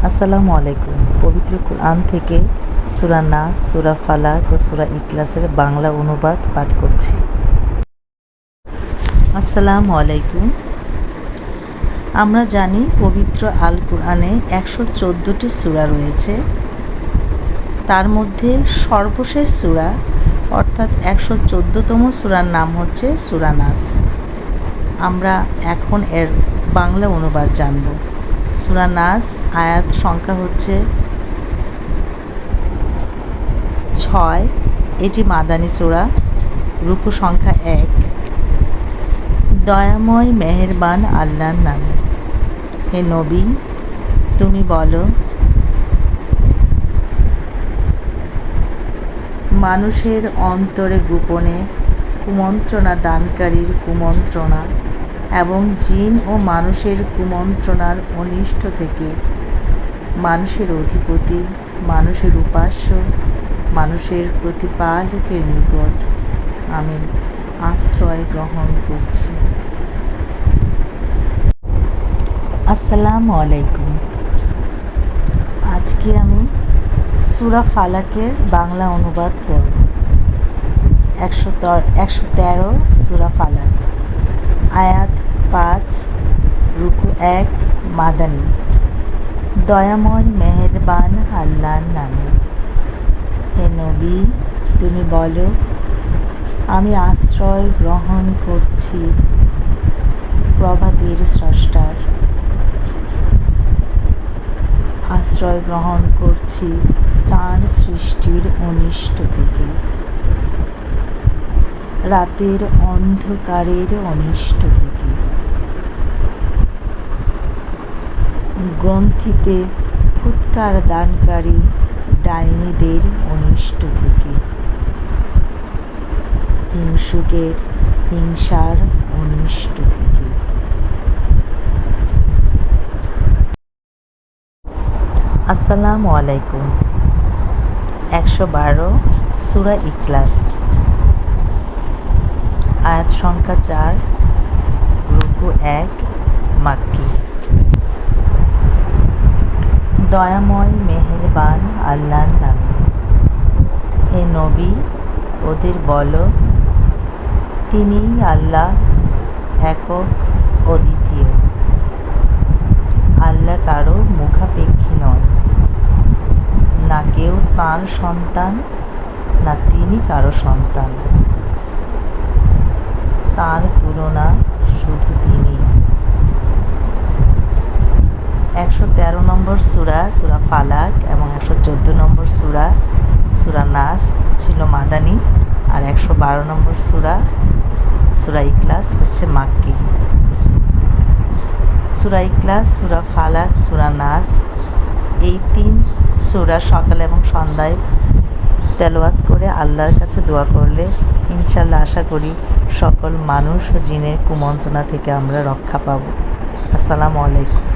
আসসালামু আলাইকুম। পবিত্র কুরআন থেকে সূরা নাস, সূরা ফালাক ও সূরা ইখলাসের বাংলা অনুবাদ পাঠ করছি। আসসালামু আলাইকুম। আমরা জানি পবিত্র আল কুরআনে 114টি সূরা রয়েছে। তার মধ্যে সর্বশেষ সূরা অর্থাৎ 114তম সূরার নাম হচ্ছে সূরা নাস। আমরা এখন এর বাংলা অনুবাদ জানব। সূরা নাস আয়াত সংখ্যা হচ্ছে 6। এটি মাদানী সূরা। রুকু সংখ্যা 1। দয়াময় মেহেরবান আল্লাহর নামে। হে নবী, তুমি বলো, মানুষের অন্তরে গোপনে কুমন্ত্রণা দানকারীর কুমন্ত্রণা এবং জিন ও মানুষের কুমন্ত্রণার অনিষ্ট থেকে মানুষের অধিপতি, মানুষের উপাস্য, মানুষের প্রতিপালকের নিকট আমি আশ্রয় গ্রহণ করছি। আসসালামু আলাইকুম। আজকে আমি সূরা ফালাকের বাংলা অনুবাদ করব। 113 সূরা ফালাক, আয়াত 5, রুকু 1, মাদানী। দয়াময় মেহেরবান আল্লাহর নামে। হে নবী, তুমি বলো, আমি আশ্রয় গ্রহণ করছি প্রভাতের স্রষ্টার, আশ্রয় গ্রহণ করছি তাঁর সৃষ্টির অনিষ্ট থেকে, রাতের অন্ধকারের অনিষ্ট থেকে, গ্রন্থিতে ফুৎকার দানকারী ডাইনিদের অনিষ্ট থেকে, হিংসুকের হিংসার অনিষ্ট থেকে। আসসালামু আলাইকুম। 112 সূরা ইখলাস, আয়াত সংখ্যা 4, রুকু 1, মাক্কি। দয়াময় মেহেরবান আল্লাহর নামে। হে নবী, ওদের বলো, তিনিই আল্লাহ, একক, অদ্বিতীয়। আল্লাহ কারো মুখাপেক্ষী নন, না কেউ তাঁর সন্তান, না তিনি কারো সন্তান। তাঁর তুলনা শুধু তিনি। 113 নম্বর সূরা সূরা ফালাক এবং 114 নম্বর সূরা সূরা নাস ছিল মাদানী, আর 112 নম্বর সূরা সূরা ইখলাস হচ্ছে মাক্কি। সূরা ইখলাস, সূরা ফালাক, সূরা নাস, এই 3 সূরা সকালে এবং সন্ধ্যায় তেলাওয়াত করে আল্লাহর কাছে দোয়া করলে ইনশাআল্লাহ আশা করি সকল মানুষ ও জিনের কুমন্ত্রণা থেকে আমরা রক্ষা পাব। আসসালামু আলাইকুম।